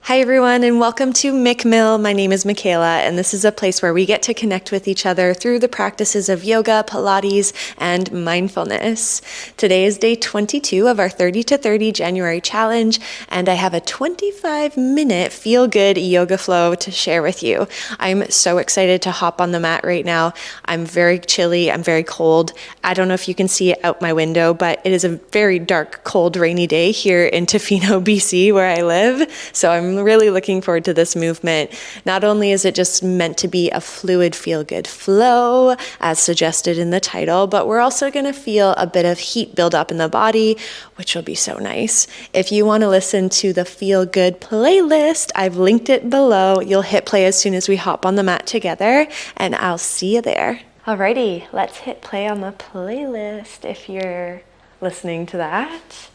Hi everyone and welcome to MIKMILL. My name is Mikaela and this is a place where we get to connect with each other through the practices of yoga, Pilates, and mindfulness. Today is day 22 of our 30 to 30 January challenge and I have a 25-minute feel-good yoga flow to share with you. I'm so excited to hop on the mat right now. I'm very chilly, I'm very cold. I don't know if you can see it out my window, but it is a very dark, cold, rainy day here in Tofino, BC, where I live. So I'm really looking forward to this movement. Not only is it just meant to be a fluid feel-good flow, as suggested in the title, but we're also going to feel a bit of heat build up in the body, which will be so nice. If you want to listen to the Feel Good playlist, I've linked it below. You'll hit play as soon as we hop on the mat together, and I'll see you there. Alrighty, let's hit play on the playlist if you're listening to that.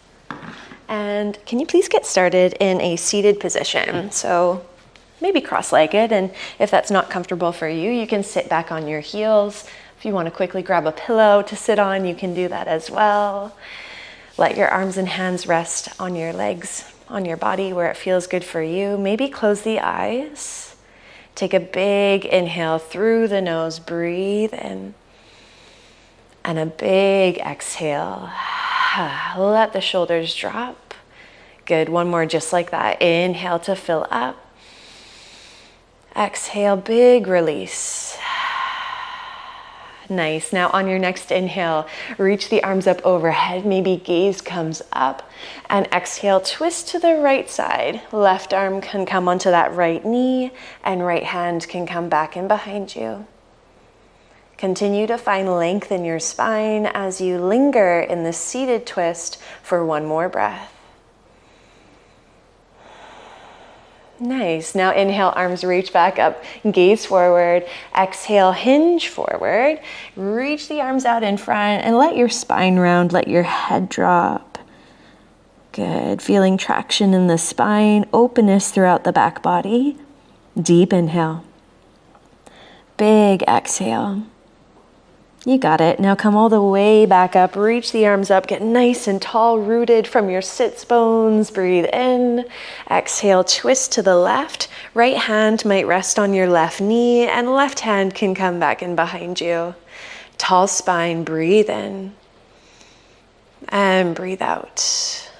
And can you please get started in a seated position? So maybe cross-legged, and if that's not comfortable for you, you can sit back on your heels. If you want to quickly grab a pillow to sit on, you can do that as well. Let your arms and hands rest on your legs, on your body where it feels good for you. Maybe close the eyes. Take a big inhale through the nose, breathe in, and a big exhale. Let the shoulders drop. Good, one more just like that. Inhale to fill up. Exhale, big release. Nice. Now on your next inhale, reach the arms up overhead. Maybe gaze comes up. And exhale, twist to the right side. Left arm can come onto that right knee and right hand can come back in behind you. Continue to find length in your spine as you linger in the seated twist for one more breath. Nice. Now inhale, arms reach back up, gaze forward. Exhale, hinge forward. Reach the arms out in front and let your spine round, let your head drop. Good. Feeling traction in the spine, openness throughout the back body. Deep inhale. Big exhale. You got it. Now come all the way back up. Reach the arms up. Get nice and tall, rooted from your sits bones. Breathe in. Exhale, twist to the left. Right hand might rest on your left knee and left hand can come back in behind you. Tall spine, breathe in. And breathe out.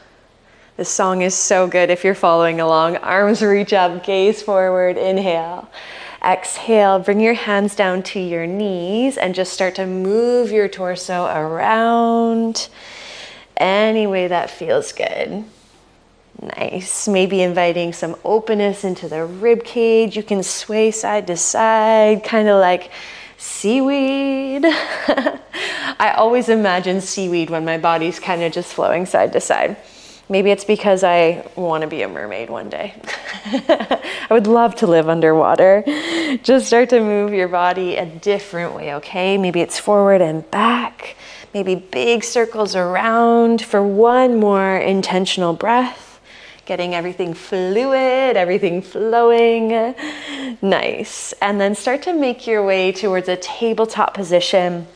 This song is so good if you're following along. Arms reach up, gaze forward, inhale. Exhale, bring your hands down to your knees and just start to move your torso around any way that feels good. Nice. Maybe inviting some openness into the rib cage. You can sway side to side, kind of like seaweed. I always imagine seaweed when my body's kind of just flowing side to side. Maybe it's because I want to be a mermaid one day. I would love to live underwater. Just start to move your body a different way, okay? Maybe it's forward and back. Maybe big circles around for one more intentional breath. Getting everything fluid, everything flowing. Nice. And then start to make your way towards a tabletop position.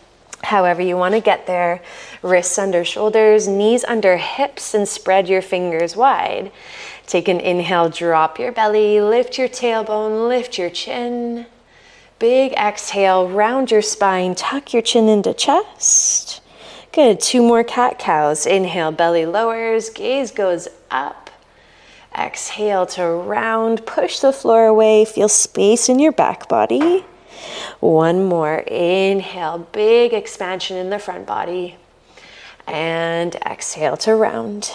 However you want to get there, wrists under shoulders, knees under hips, and spread your fingers wide. Take an inhale, drop your belly, lift your tailbone, lift your chin. Big exhale, round your spine, tuck your chin into chest. Good, 2 more cat-cows. Inhale, belly lowers, gaze goes up. Exhale to round, push the floor away, feel space in your back body. One more. Inhale, big expansion in the front body. And exhale to round.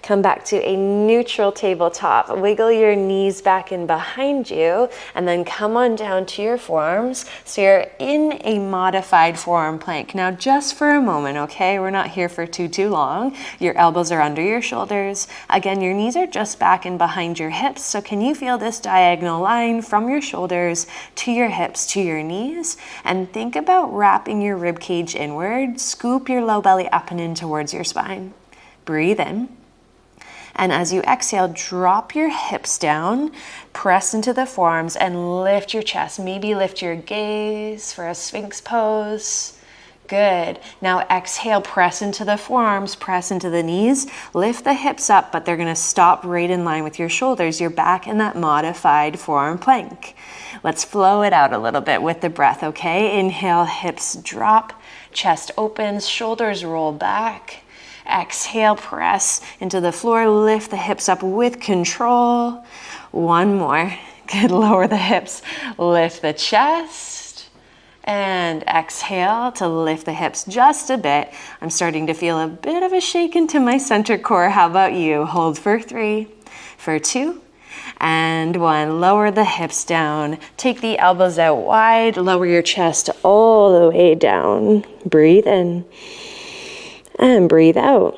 Come back to a neutral tabletop. Wiggle your knees back in behind you and then come on down to your forearms. So you're in a modified forearm plank. Now just for a moment, okay? We're not here for too long. Your elbows are under your shoulders. Again, your knees are just back in behind your hips. So can you feel this diagonal line from your shoulders to your hips to your knees? And think about wrapping your rib cage inward. Scoop your low belly up and in towards your spine. Breathe in. And as you exhale, drop your hips down, press into the forearms and lift your chest. Maybe lift your gaze for a Sphinx pose. Good. Now exhale, press into the forearms, press into the knees, lift the hips up, but they're gonna stop right in line with your shoulders. You're back in that modified forearm plank. Let's flow it out a little bit with the breath, okay? Inhale, hips drop, chest opens, shoulders roll back. Exhale, press into the floor, lift the hips up with control. One more. Good, lower the hips, lift the chest. And exhale to lift the hips just a bit. I'm starting to feel a bit of a shake into my center core. How about you? Hold for 3, for 2, and 1. Lower the hips down. Take the elbows out wide. Lower your chest all the way down. Breathe in and breathe out.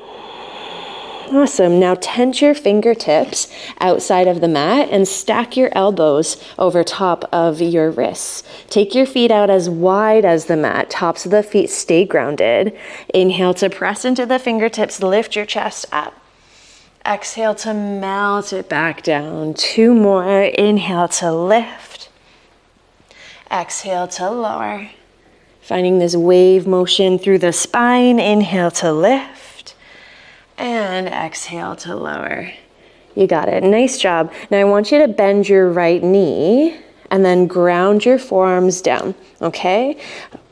Awesome. Now tense your fingertips outside of the mat and stack your elbows over top of your wrists. Take your feet out as wide as the mat. Tops of the feet stay grounded. Inhale to press into the fingertips. Lift your chest up. Exhale to melt it back down. 2 more. Inhale to lift. Exhale to lower. Finding this wave motion through the spine. Inhale to lift. And exhale to lower. You got it. Nice job. Now I want you to bend your right knee and then ground your forearms down, okay?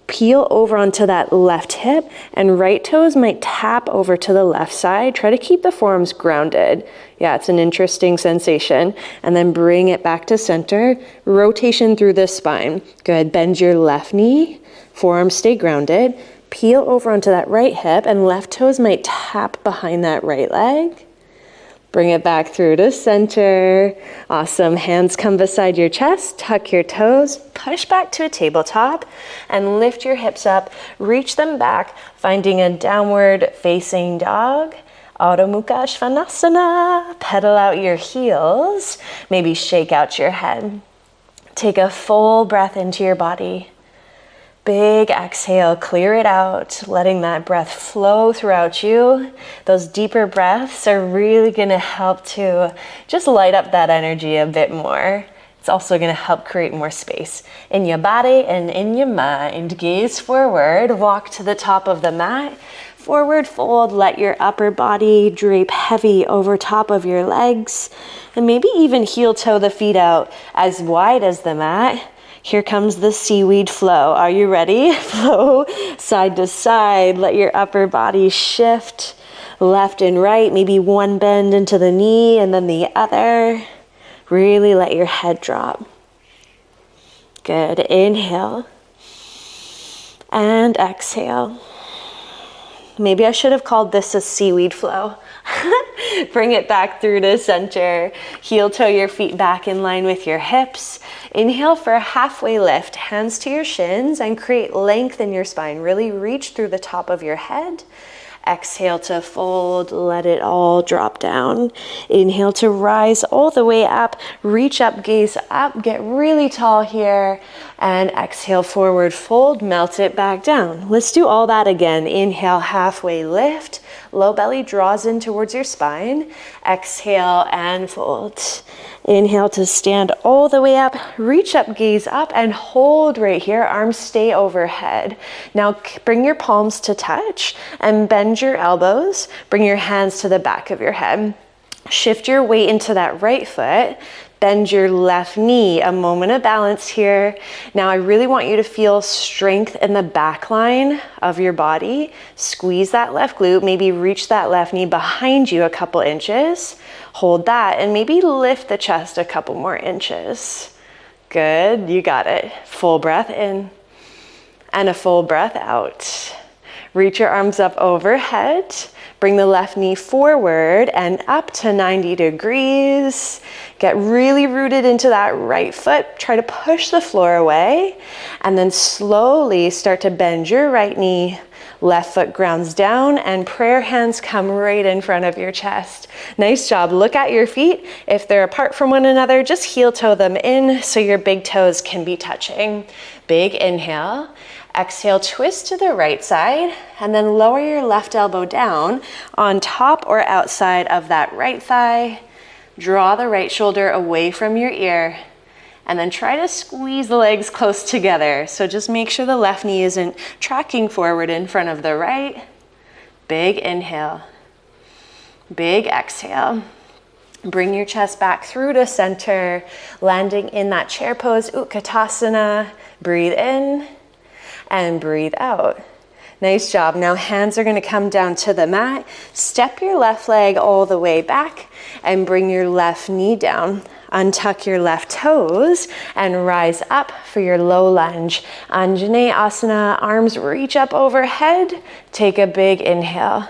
Peel over onto that left hip and right toes might tap over to the left side. Try to keep the forearms grounded. Yeah, it's an interesting sensation. And then bring it back to center. Rotation through the spine. Good. Bend your left knee. Forearms stay grounded. Peel over onto that right hip and left toes might tap behind that right leg. Bring it back through to center. Awesome. Hands come beside your chest. Tuck your toes. Push back to a tabletop and lift your hips up. Reach them back, finding a downward facing dog. Adho Mukha Svanasana. Pedal out your heels. Maybe shake out your head. Take a full breath into your body. Big exhale, clear it out, letting that breath flow throughout you. Those deeper breaths are really gonna help to just light up that energy a bit more. It's also gonna help create more space in your body and in your mind. Gaze forward, walk to the top of the mat. Forward fold, let your upper body drape heavy over top of your legs. And maybe even heel toe the feet out as wide as the mat. Here comes the seaweed flow. Are you ready? Flow side to side. Let your upper body shift left and right. Maybe one bend into the knee and then the other. Really let your head drop. Good. Inhale and exhale. Maybe I should have called this a seaweed flow. Bring it back through to center. Heel toe your feet back in line with your hips. Inhale for a halfway lift. Hands to your shins and create length in your spine. Really reach through the top of your head. Exhale to fold, let it all drop down. Inhale to rise all the way up, reach up, gaze up, get really tall here. And exhale, forward fold, melt it back down. Let's do all that again. Inhale, halfway lift, low belly draws in towards your spine. Exhale and fold. Inhale to stand all the way up, reach up, gaze up, and hold right here. Arms stay overhead. Now bring your palms to touch and bend your elbows. Bring your hands to the back of your head. Shift your weight into that right foot. Bend your left knee, a moment of balance here. Now I really want you to feel strength in the back line of your body. Squeeze that left glute, maybe reach that left knee behind you a couple inches. Hold that and maybe lift the chest a couple more inches. Good, you got it. Full breath in and a full breath out. Reach your arms up overhead. Bring the left knee forward and up to 90 degrees. Get really rooted into that right foot. Try to push the floor away. And then slowly start to bend your right knee. Left foot grounds down and prayer hands come right in front of your chest. Nice job. Look at your feet. If they're apart from one another, just heel toe them in so your big toes can be touching. Big inhale. Exhale, twist to the right side and then lower your left elbow down on top or outside of that right thigh. Draw the right shoulder away from your ear And then try to squeeze the legs close together. So just make sure the left knee isn't tracking forward in front of the right. Big inhale. Big exhale. Bring your chest back through to center, landing in that chair pose, Utkatasana. Breathe in and breathe out. Nice job. Now hands are going to come down to the mat. Step your left leg all the way back and bring your left knee down. Untuck your left toes and rise up for your low lunge. Anjaneyasana, arms reach up overhead. Take a big inhale.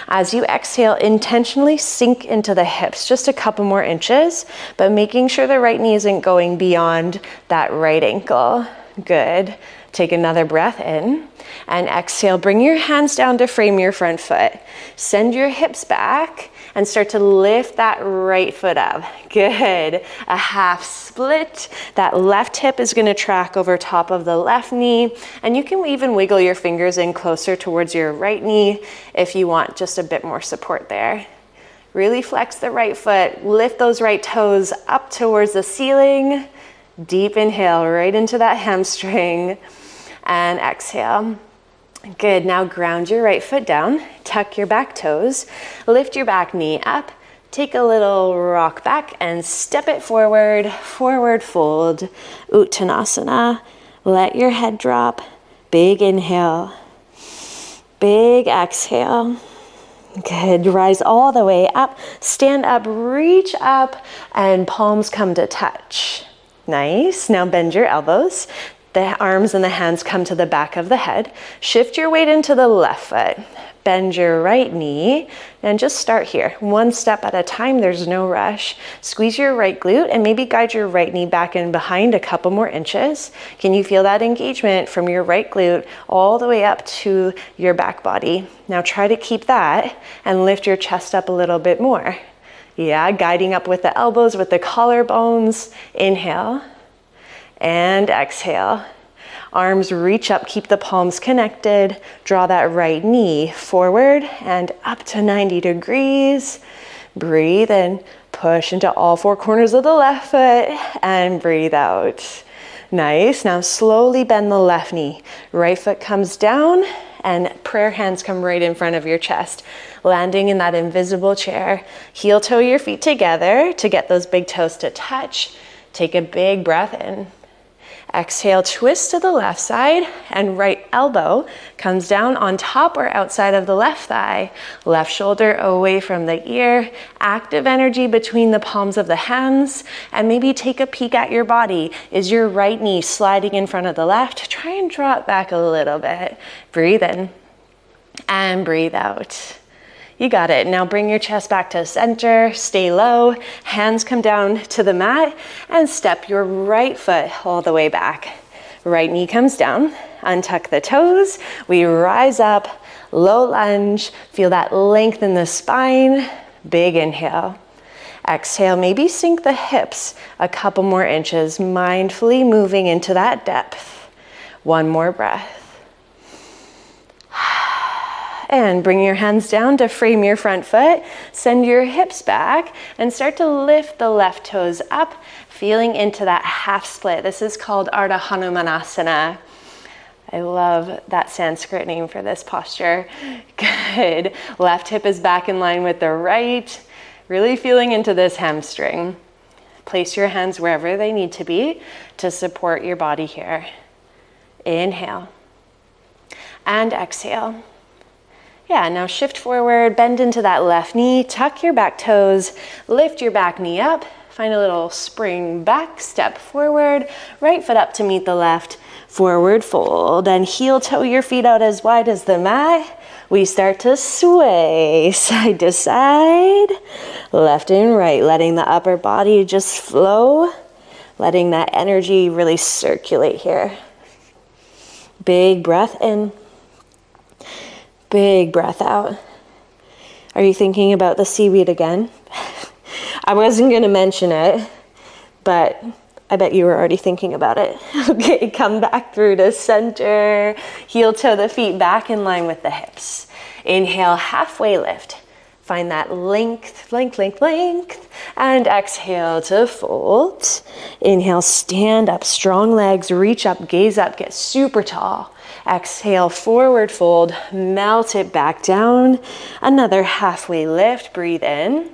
As you exhale, intentionally sink into the hips, just a couple more inches, but making sure the right knee isn't going beyond that right ankle. Good. Take another breath in and exhale. Bring your hands down to frame your front foot. Send your hips back and start to lift that right foot up. Good. A half split. That left hip is going to track over top of the left knee. And you can even wiggle your fingers in closer towards your right knee if you want just a bit more support there. Really flex the right foot. Lift those right toes up towards the ceiling. Deep inhale right into that hamstring and exhale. Good, now ground your right foot down, tuck your back toes, lift your back knee up, take a little rock back and step it forward, forward fold, Uttanasana. Let your head drop, big inhale, big exhale. Good, rise all the way up, stand up, reach up, and palms come to touch. Nice. Now bend your elbows. The arms and the hands come to the back of the head. Shift your weight into the left foot. Bend your right knee and just start here. One step at a time. There's no rush. Squeeze your right glute and maybe guide your right knee back in behind a couple more inches. Can you feel that engagement from your right glute all the way up to your back body? Now try to keep that and lift your chest up a little bit more. Yeah, guiding up with the elbows, with the collarbones. Inhale and exhale. Arms reach up, keep the palms connected. Draw that right knee forward and up to 90 degrees. Breathe in, push into all four corners of the left foot and breathe out. Nice. Now slowly bend the left knee. Right foot comes down and prayer hands come right in front of your chest, landing in that invisible chair. Heel toe your feet together to get those big toes to touch. Take a big breath in. Exhale, twist to the left side and right elbow comes down on top or outside of the left thigh. Left shoulder away from the ear. Active energy between the palms of the hands. And maybe take a peek at your body. Is your right knee sliding in front of the left? Try and draw it back a little bit. Breathe in and breathe out. You got it. Now bring your chest back to center, stay low, hands come down to the mat and step your right foot all the way back. Right knee comes down, untuck the toes, we rise up, low lunge, feel that length in the spine, big inhale. Exhale, maybe sink the hips a couple more inches, mindfully moving into that depth. One more breath. And bring your hands down to frame your front foot. Send your hips back and start to lift the left toes up, feeling into that half split. This is called Ardha Hanumanasana. I love that Sanskrit name for this posture. Good. Left hip is back in line with the right. Really feeling into this hamstring. Place your hands wherever they need to be to support your body here. Inhale and exhale. Yeah, now shift forward, bend into that left knee, tuck your back toes, lift your back knee up, find a little spring back, step forward, right foot up to meet the left, forward fold, and heel toe your feet out as wide as the mat. We start to sway side to side, left and right, letting the upper body just flow, letting that energy really circulate here. Big breath in. Big breath out. Are you thinking about the seaweed again? I wasn't going to mention it, but I bet you were already thinking about it. Okay, come back through to center. Heel toe the feet back in line with the hips. Inhale, halfway lift. Find that length, length, length, length. And exhale to fold. Inhale, stand up, strong legs, reach up, gaze up, get super tall. Exhale, forward fold, melt it back down. Another halfway lift, breathe in.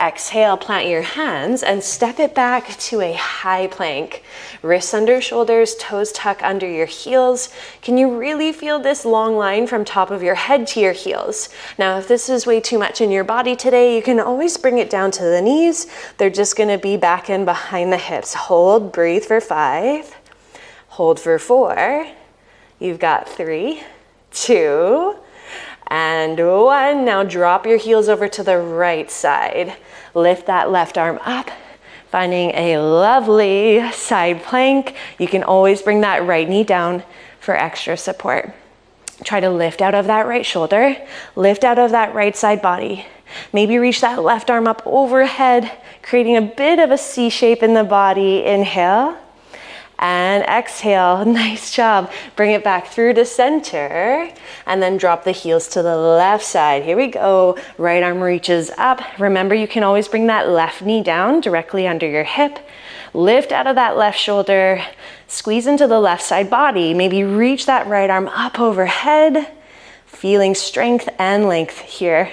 Exhale, plant your hands and step it back to a high plank. Wrists under shoulders, toes tuck under your heels. Can you really feel this long line from top of your head to your heels? Now, if this is way too much in your body today, you can always bring it down to the knees. They're just gonna be back and behind the hips. Hold, breathe for 5. Hold for 4. You've got 3, 2, and 1. Now drop your heels over to the right side. Lift that left arm up, finding a lovely side plank. You can always bring that right knee down for extra support. Try to lift out of that right shoulder, lift out of that right side body. Maybe reach that left arm up overhead, creating a bit of a C shape in the body. Inhale. And exhale, nice job. Bring it back through to center and then drop the heels to the left side. Here we go. Right arm reaches up. Remember, you can always bring that left knee down directly under your hip. Lift out of that left shoulder, squeeze into the left side body. Maybe reach that right arm up overhead, feeling strength and length here.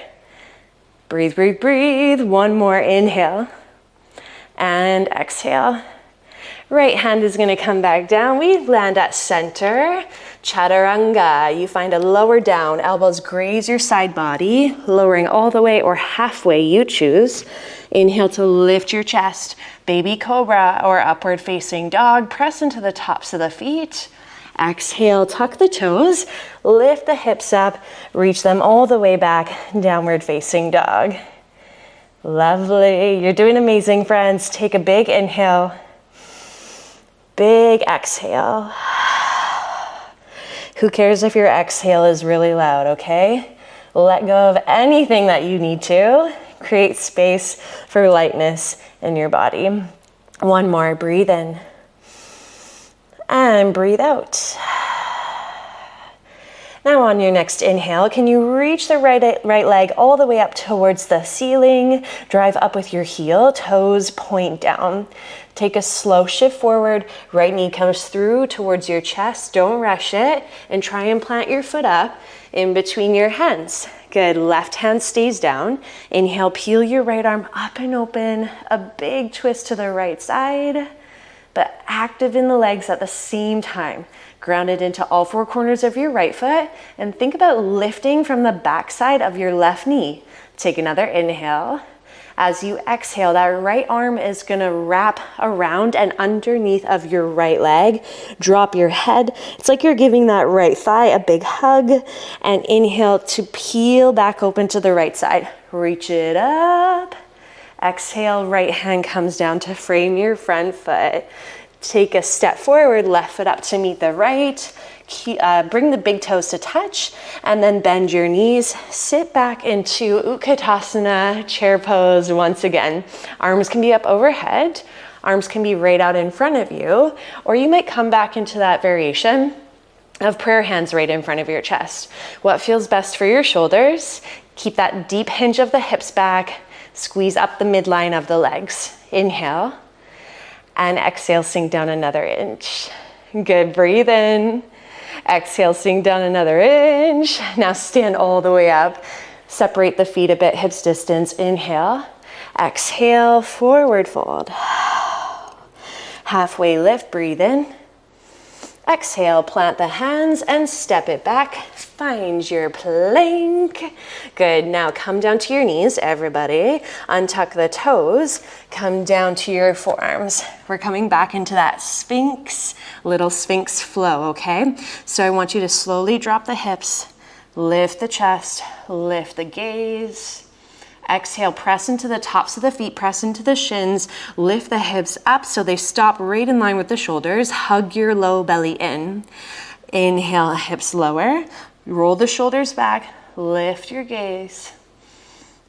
Breathe, breathe, breathe. One more inhale and exhale. Right hand is going to come back down. We land at center. Chaturanga. You find a lower down. Elbows graze your side body, lowering all the way or halfway, you choose. Inhale to lift your chest. Baby cobra or upward facing dog. Press into the tops of the feet. Exhale, tuck the toes. Lift the hips up. Reach them all the way back. Downward facing dog. Lovely. You're doing amazing, friends. Take a big inhale. Big exhale. Who cares if your exhale is really loud, okay? Let go of anything that you need to. Create space for lightness in your body. One more, breathe in. And breathe out. Now on your next inhale, can you reach the right leg all the way up towards the ceiling? Drive up with your heel, toes point down. Take a slow shift forward, right knee comes through towards your chest, don't rush it, and try and plant your foot up in between your hands. Good, left hand stays down. Inhale, peel your right arm up and open, a big twist to the right side, but active in the legs at the same time. Grounded into all 4 corners of your right foot, and think about lifting from the backside of your left knee. Take another inhale. As you exhale, that right arm is gonna wrap around and underneath of your right leg. Drop your head. It's like you're giving that right thigh a big hug. And inhale to peel back open to the right side. Reach it up. Exhale, right hand comes down to frame your front foot. Take a step forward, left foot up to meet the right. Bring the big toes to touch and then bend your knees. Sit back into Utkatasana, chair pose once again. Arms can be up overhead. Arms can be right out in front of you. Or you might come back into that variation of prayer hands right in front of your chest. What feels best for your shoulders? Keep that deep hinge of the hips back. Squeeze up the midline of the legs. Inhale. And exhale, sink down another inch. Good, breathe in. Exhale, sink down another inch. Now stand all the way up. Separate the feet a bit, hips distance. Inhale. Exhale, forward fold. Halfway lift, breathe in. Exhale, plant the hands and step it back. Find your plank. Good, now come down to your knees, everybody. Untuck the toes, come down to your forearms. We're coming back into that Sphinx, little Sphinx flow, okay? So I want you to slowly drop the hips, lift the chest, lift the gaze. Exhale, press into the tops of the feet, press into the shins, lift the hips up so they stop right in line with the shoulders. Hug your low belly in. Inhale, hips lower. Roll the shoulders back, lift your gaze.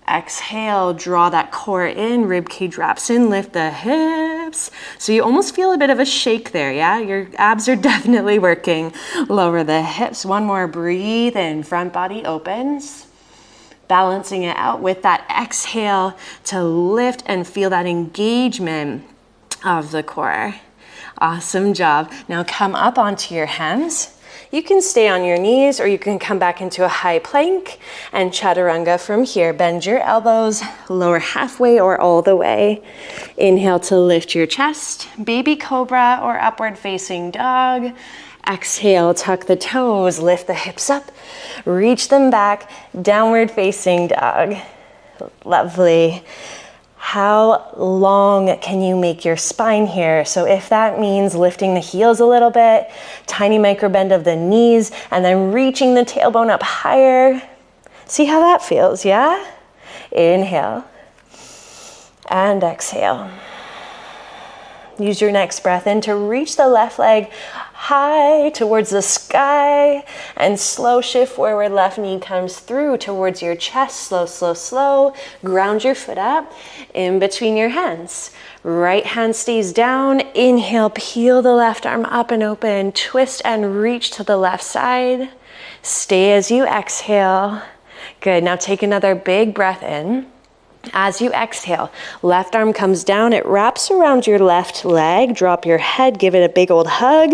Exhale, draw that core in, rib cage wraps in, lift the hips. So you almost feel a bit of a shake there, yeah? Your abs are definitely working. Lower the hips, one more, breathe in, front body opens. Balancing it out with that exhale to lift and feel that engagement of the core. Awesome job. Now come up onto your hands. You can stay on your knees or you can come back into a high plank and chaturanga from here. Bend your elbows, lower halfway or all the way. Inhale to lift your chest, baby cobra or upward facing dog. Exhale, tuck the toes, lift the hips up, reach them back, downward facing dog. Lovely. How long can you make your spine here? So if that means lifting the heels a little bit, tiny micro bend of the knees, and then reaching the tailbone up higher. See how that feels, yeah? Inhale and exhale. Use your next breath in to reach the left leg high towards the sky and slow shift forward. Left knee comes through towards your chest. Slow, slow, slow. Ground your foot up in between your hands. Right hand stays down. Inhale, peel the left arm up and open. Twist and reach to the left side. Stay as you exhale. Good. Now take another big breath in. As you exhale, left arm comes down, it wraps around your left leg, drop your head, give it a big old hug,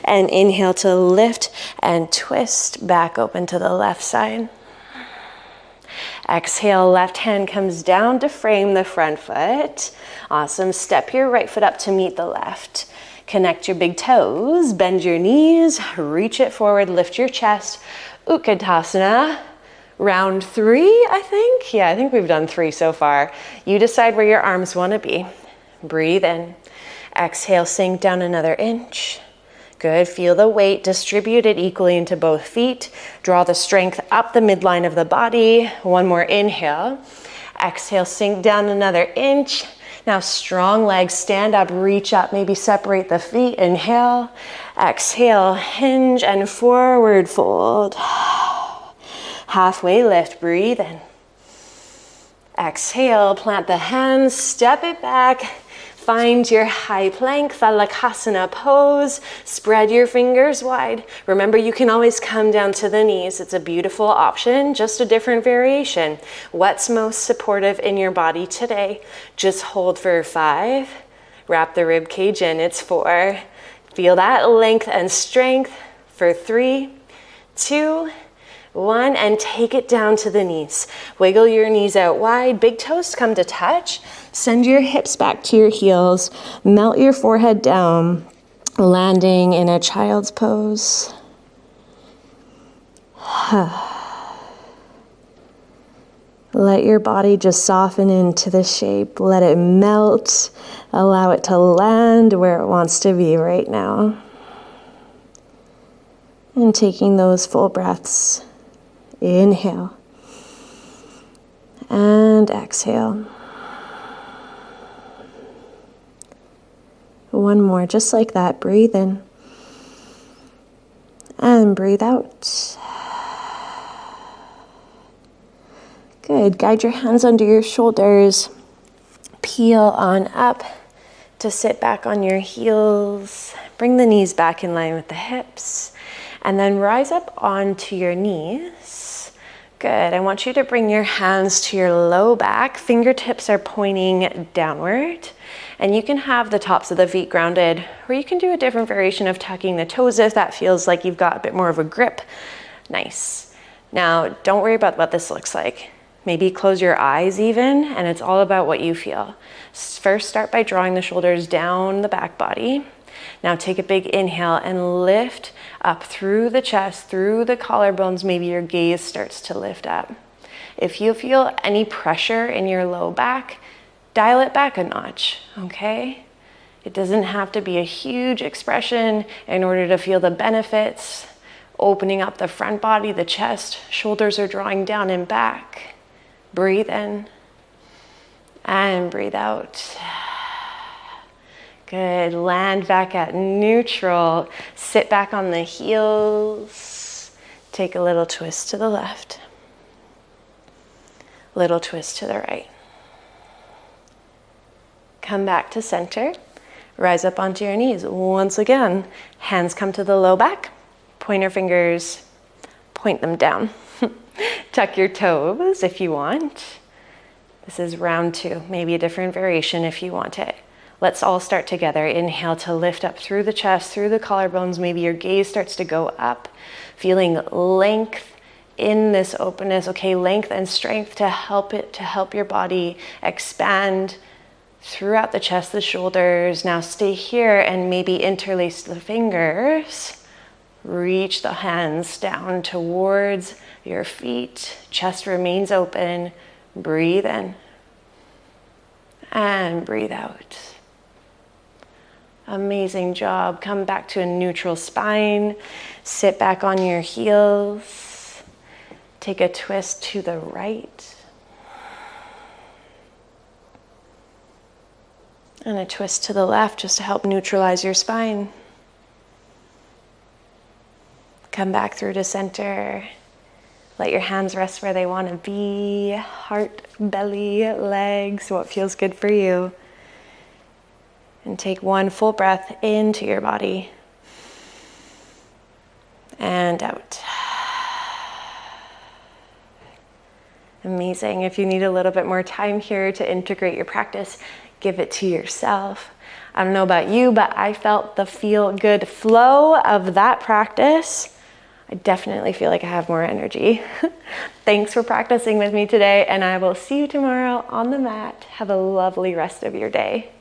and inhale to lift and twist back open to the left side. Exhale, left hand comes down to frame the front foot. Awesome, step your right foot up to meet the left. Connect your big toes, bend your knees, reach it forward, lift your chest, Utkatasana. Round 3, I think. Yeah, I think we've done 3 so far. You decide where your arms want to be. Breathe in. Exhale, sink down another inch. Good. Feel the weight distributed equally into both feet. Draw the strength up the midline of the body. One more inhale. Exhale, sink down another inch. Now strong legs, stand up, reach up, maybe separate the feet. Inhale. Exhale, hinge and forward fold. Halfway lift, breathe in. Exhale, plant the hands, step it back. Find your high plank, Thalakasana pose. Spread your fingers wide. Remember, you can always come down to the knees. It's a beautiful option, just a different variation. What's most supportive in your body today? Just hold for 5. Wrap the rib cage in, it's 4. Feel that length and strength for 3, 2, 1, and take it down to the knees. Wiggle your knees out wide, big toes come to touch. Send your hips back to your heels. Melt your forehead down, landing in a child's pose. Let your body just soften into the shape. Let it melt. Allow it to land where it wants to be right now. And taking those full breaths. Inhale and exhale. One more, just like that. Breathe in and breathe out. Good. Guide your hands under your shoulders. Peel on up to sit back on your heels. Bring the knees back in line with the hips. And then rise up onto your knees. Good. I want you to bring your hands to your low back. Fingertips are pointing downward. And you can have the tops of the feet grounded, or you can do a different variation of tucking the toes if that feels like you've got a bit more of a grip. Nice. Now, don't worry about what this looks like. Maybe close your eyes even, and it's all about what you feel. First, start by drawing the shoulders down the back body. Now take a big inhale and lift up through the chest, through the collarbones. Maybe your gaze starts to lift up. If you feel any pressure in your low back, dial it back a notch, okay? It doesn't have to be a huge expression in order to feel the benefits. Opening up the front body, the chest, shoulders are drawing down and back. Breathe in and breathe out. Good. Land back at neutral. Sit back on the heels. Take a little twist to the left. Little twist to the right. Come back to center. Rise up onto your knees. Once again, hands come to the low back. Pointer fingers, point them down. Tuck your toes if you want. This is round 2, maybe a different variation if you want it. Let's all start together. Inhale to lift up through the chest, through the collarbones. Maybe your gaze starts to go up, feeling length in this openness. Okay, length and strength to help your body expand throughout the chest, the shoulders. Now stay here and maybe interlace the fingers. Reach the hands down towards your feet. Chest remains open. Breathe in and breathe out. Amazing job. Come back to a neutral spine. Sit back on your heels. Take a twist to the right. And a twist to the left just to help neutralize your spine. Come back through to center. Let your hands rest where they want to be. Heart, belly, legs, what feels good for you. And take one full breath into your body. And out. Amazing. If you need a little bit more time here to integrate your practice, give it to yourself. I don't know about you, but I felt the feel-good flow of that practice. I definitely feel like I have more energy. Thanks for practicing with me today, and I will see you tomorrow on the mat. Have a lovely rest of your day.